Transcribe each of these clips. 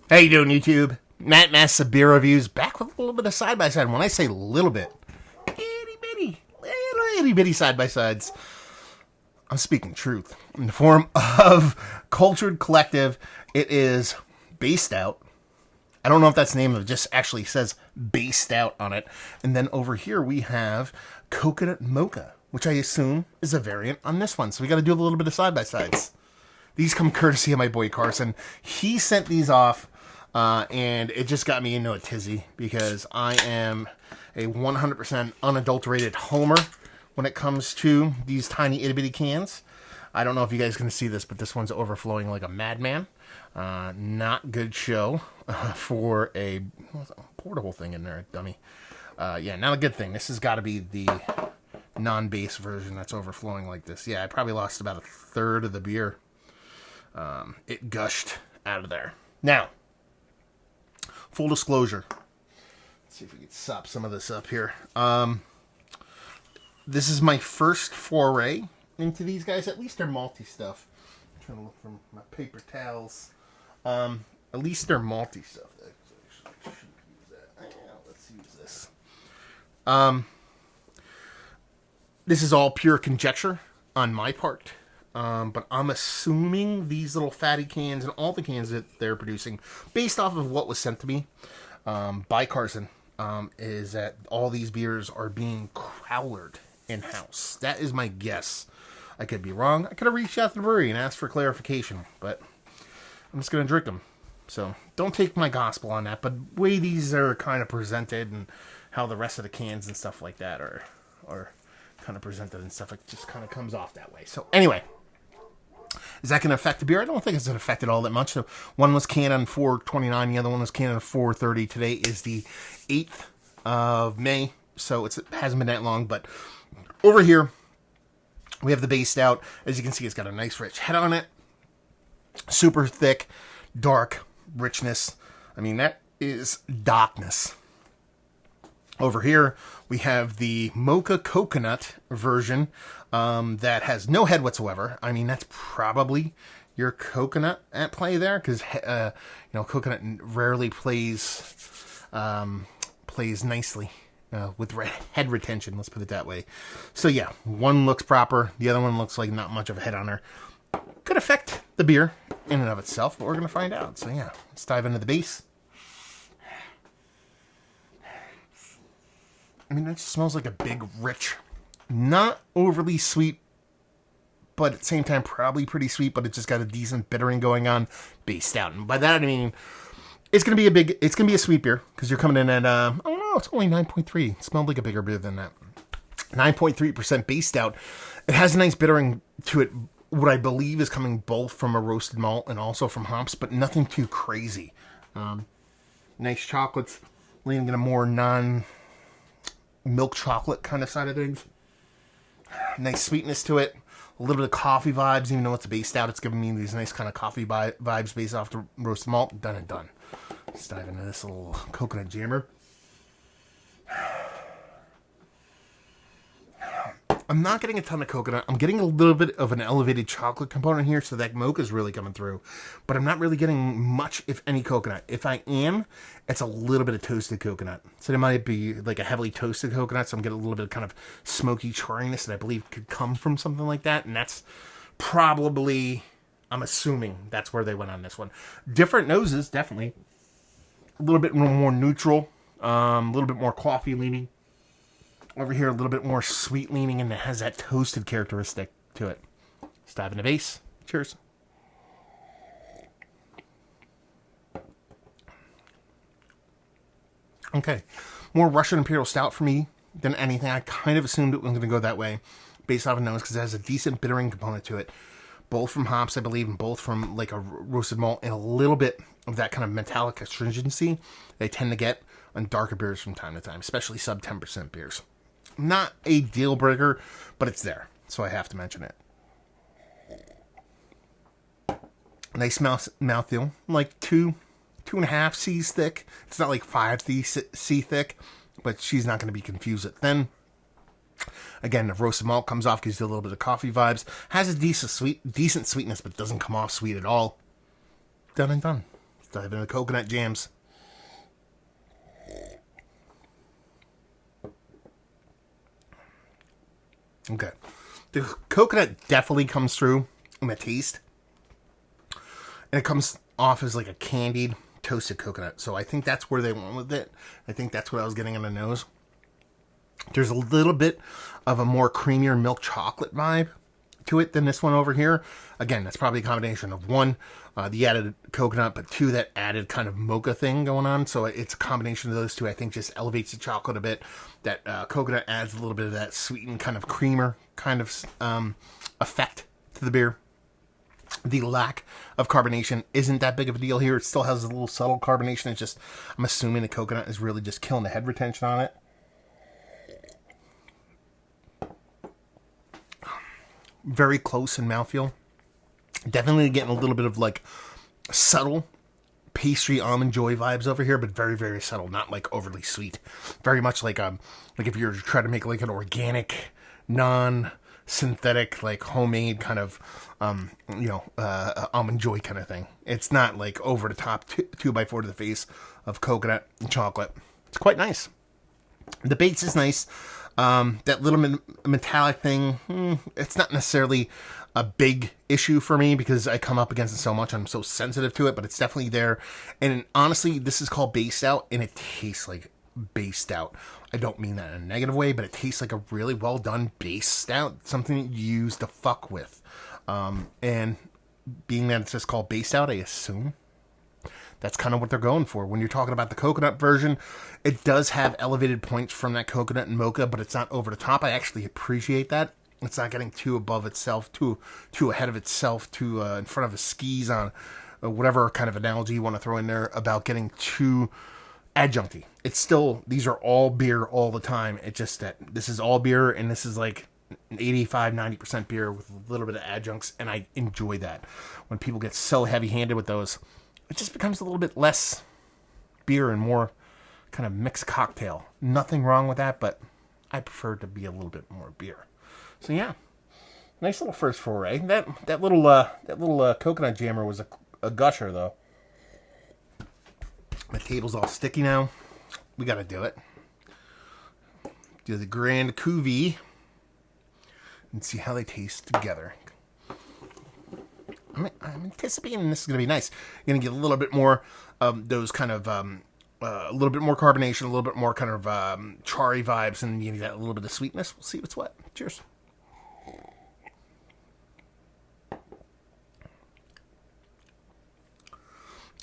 How you doing, YouTube? Matt Massa Beer Reviews, back with a little bit of side-by-side. When I say little bit, itty-bitty side-by-sides, I'm speaking truth. In the form of Cultured Collective, it is based out. I don't know if that's the name of it, just actually says based out on it. And then over here we have Coconut Mocha, which I assume is a variant on this one. So we got to do a little bit of side-by-sides. These come courtesy of my boy Carson. He sent these off, and it just got me into a tizzy because I am a 100% unadulterated homer when it comes to these tiny itty-bitty cans. I don't know if you guys can see this, but this one's overflowing like a madman. Not good show for a portable thing in there, dummy. Yeah, not a good thing. This has got to be the non-base version that's overflowing like this. Yeah, I probably lost about a third of the beer. It gushed out of there. Now, full disclosure. Let's see if we can sop some of this up here. This is my first foray into these guys. At least they're malty stuff. I'm trying to look for my paper towels. At least they're malty stuff. Actually, I shouldn't use that. Yeah, let's use this. This is all pure conjecture on my part. But I'm assuming these little fatty cans and all the cans that they're producing, based off of what was sent to me by Carson, is that all these beers are being crowlered in-house. That is my guess. I could be wrong. I could have reached out to the brewery and asked for clarification, but I'm just going to drink them. So don't take my gospel on that, but the way these are kind of presented and how the rest of the cans and stuff like that are kind of presented and stuff, it just kind of comes off that way. So anyway. Is that going to affect the beer? I don't think it's going to affect it all that much. So one was canned on 4/29, the other one was canned on 4/30. Today is the 8th of May, so it hasn't been that long. But over here, we have the base stout. As you can see, it's got a nice rich head on it. Super thick, dark richness. I mean, that is darkness. Over here, we have the Mocha Coconut version that has no head whatsoever. I mean, that's probably your coconut at play there, because coconut rarely plays nicely with head retention. Let's put it that way. So yeah, one looks proper, the other one looks like not much of a head on her. Could affect the beer in and of itself, but we're gonna find out. So yeah, let's dive into the base. I mean, it just smells like a big, rich, not overly sweet, but at the same time, probably pretty sweet, but it's just got a decent bittering going on, based out. And by that, I mean, it's going to be a sweet beer, because you're coming in at, I don't know, it's only 9.3. It smelled like a bigger beer than that. 9.3% based out. It has a nice bittering to it, what I believe is coming both from a roasted malt and also from hops, but nothing too crazy. Nice chocolates, leaning in a more milk chocolate kind of side of things. Nice sweetness to it. A little bit of coffee vibes, even though it's based out. It's giving me these nice kind of coffee vibes based off the roasted malt. Done and done. Let's dive into this little coconut jammer. I'm not getting a ton of coconut. I'm getting a little bit of an elevated chocolate component here, so that mocha is really coming through. But I'm not really getting much, if any, coconut. If I am, it's a little bit of toasted coconut. So it might be like a heavily toasted coconut, so I'm getting a little bit of kind of smoky charriness that I believe could come from something like that. And that's probably, I'm assuming, that's where they went on this one. Different noses, definitely. A little bit more neutral. A little bit more coffee leaning. Over here, a little bit more sweet leaning, and it has that toasted characteristic to it. Let's dive into base. Cheers. Okay. More Russian Imperial Stout for me than anything. I kind of assumed it was going to go that way based off of nose, because it has a decent bittering component to it. Both from hops, I believe, and both from like a roasted malt, and a little bit of that kind of metallic astringency they tend to get on darker beers from time to time, especially sub 10% beers. Not a deal breaker, but it's there, so I have to mention it. Nice mouthfeel, like 2.5 C's thick. It's not like 5 C thick, but she's not going to be confused with thin. Again, the roasted malt comes off, gives you a little bit of coffee vibes. Has a decent sweetness, but doesn't come off sweet at all. Done and done. Let's dive into the coconut jams. Okay. The coconut definitely comes through in the taste. And it comes off as like a candied, toasted coconut. So I think that's where they went with it. I think that's what I was getting in the nose. There's a little bit of a more creamier milk chocolate vibe to it than this one over here. Again, that's probably a combination of one, the added coconut, but two, that added kind of mocha thing going on. So it's a combination of those two. I think just elevates the chocolate a bit. That coconut adds a little bit of that sweetened kind of creamer kind of effect to the beer. The lack of carbonation isn't that big of a deal here. It still has a little subtle carbonation. It's just, I'm assuming the coconut is really just killing the head retention on it. Very close in mouthfeel. Definitely getting a little bit of like subtle pastry almond joy vibes over here, but very, very subtle, not like overly sweet. Very much like if you're trying to make like an organic, non-synthetic, like homemade kind of almond joy kind of thing. It's not like over the top 2x4 to the face of coconut and chocolate. It's quite nice. The base is nice. That little metallic thing, it's not necessarily a big issue for me because I come up against it so much. I'm so sensitive to it, but it's definitely there. And honestly, this is called base stout, and it tastes like base stout. I don't mean that in a negative way, but it tastes like a really well done base stout, something that you use to fuck with. And being that it's just called base stout, I assume that's kind of what they're going for. When you're talking about the coconut version, it does have elevated points from that coconut and mocha, but it's not over the top. I actually appreciate that. It's not getting too above itself, too ahead of itself, too in front of its skis on whatever kind of analogy you want to throw in there about getting too adjuncty. It's still, these are all beer all the time. It's just that this is all beer, and this is like 85-90% beer with a little bit of adjuncts, and I enjoy that. When people get so heavy-handed with those, it just becomes a little bit less beer and more kind of mixed cocktail. Nothing wrong with that, but I prefer it to be a little bit more beer. So yeah, nice little first foray. That little coconut jammer was a gusher though. My table's all sticky now. We gotta do it. Do the Grand Cuvée and see how they taste together. I'm anticipating this is going to be nice. You're going to get a little bit more those kind of, a little bit more carbonation, a little bit more kind of charry vibes, and you get a little bit of sweetness. We'll see what's what. Cheers.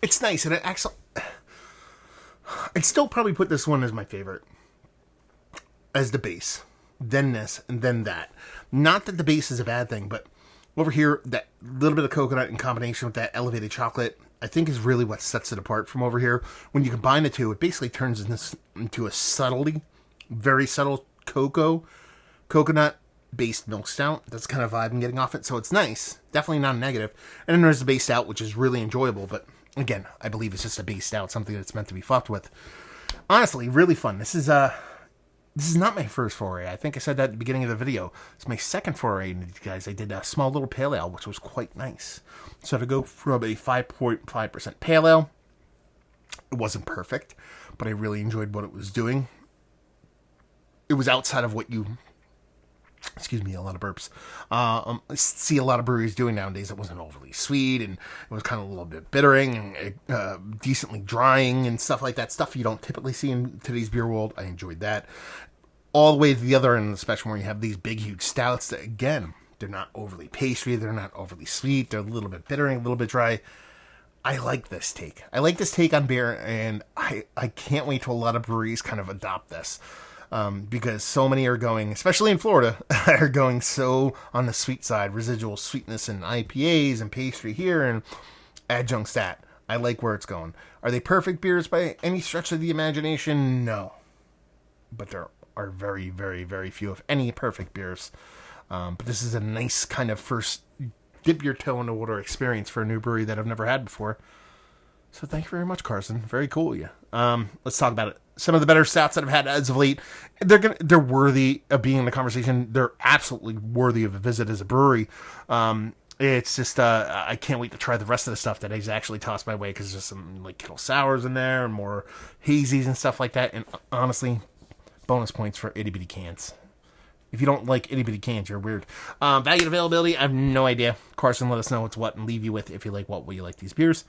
It's nice, and I'd still probably put this one as my favorite. As the base. Then this, and then that. Not that the base is a bad thing, but over here, that little bit of coconut in combination with that elevated chocolate, I think is really what sets it apart from over here. When you combine the two, it basically turns into a very subtle coconut-based milk stout. That's the kind of vibe I'm getting off it, so it's nice. Definitely not negative. And then there's the base stout, which is really enjoyable, but again, I believe it's just a base stout, something that's meant to be fucked with. Honestly, really fun. This is not my first foray. I think I said that at the beginning of the video. It's my second foray into these guys. I did a small little pale ale, which was quite nice. So to go from a 5.5% pale ale, it wasn't perfect, but I really enjoyed what it was doing. It was outside of what you, excuse me, a lot of burps, see a lot of breweries doing nowadays. It wasn't overly sweet, and it was kind of a little bit bittering and decently drying and stuff like that. Stuff you don't typically see in today's beer world. I enjoyed that. All the way to the other end of the spectrum where you have these big, huge stouts that, again, they're not overly pastry, they're not overly sweet, they're a little bit bittering, a little bit dry. I like this take. I like this take on beer, and I can't wait till a lot of breweries kind of adopt this. Because so many are going, especially in Florida, are going so on the sweet side, residual sweetness and IPAs and pastry here and adjuncts that. I like where it's going. Are they perfect beers by any stretch of the imagination? No. But there are very, very, very few, if any, perfect beers. But this is a nice kind of first dip your toe in the water experience for a new brewery that I've never had before. So thank you very much, Carson. Very cool of you. Let's talk about it. Some of the better stouts that I've had as of late, they're worthy of being in the conversation. They're absolutely worthy of a visit as a brewery. It's just, I can't wait to try the rest of the stuff that he's actually tossed my way, because there's some like kettle sours in there and more hazies and stuff like that. And honestly, bonus points for itty bitty cans. If you don't like itty bitty cans, you're weird. Value and availability, I have no idea. Carson, let us know what's what and leave you with if you like what you like these beers.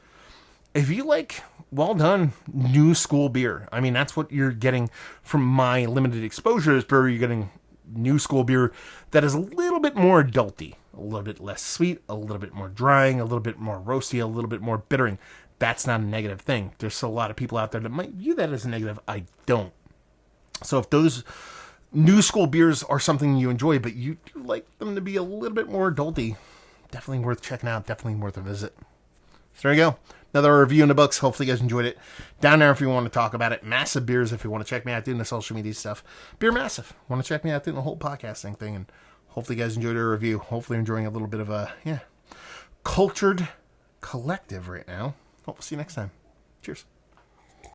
If you like well done new school beer, I mean, that's what you're getting from my limited exposure as brewer. You're getting new school beer that is a little bit more adulty, a little bit less sweet, a little bit more drying, a little bit more roasty, a little bit more bittering. That's not a negative thing. There's still a lot of people out there that might view that as a negative. I don't. So if those new school beers are something you enjoy, but you do like them to be a little bit more adulty, definitely worth checking out, definitely worth a visit. So there you go. Another review in the books. Hopefully you guys enjoyed it. Down there if you want to talk about it. Massive Beers if you want to check me out doing the social media stuff. Beer Massive. Want to check me out doing the whole podcasting thing. And hopefully you guys enjoyed our review. Hopefully you're enjoying a little bit of a, cultured collective right now. Hope we'll see you next time. Cheers.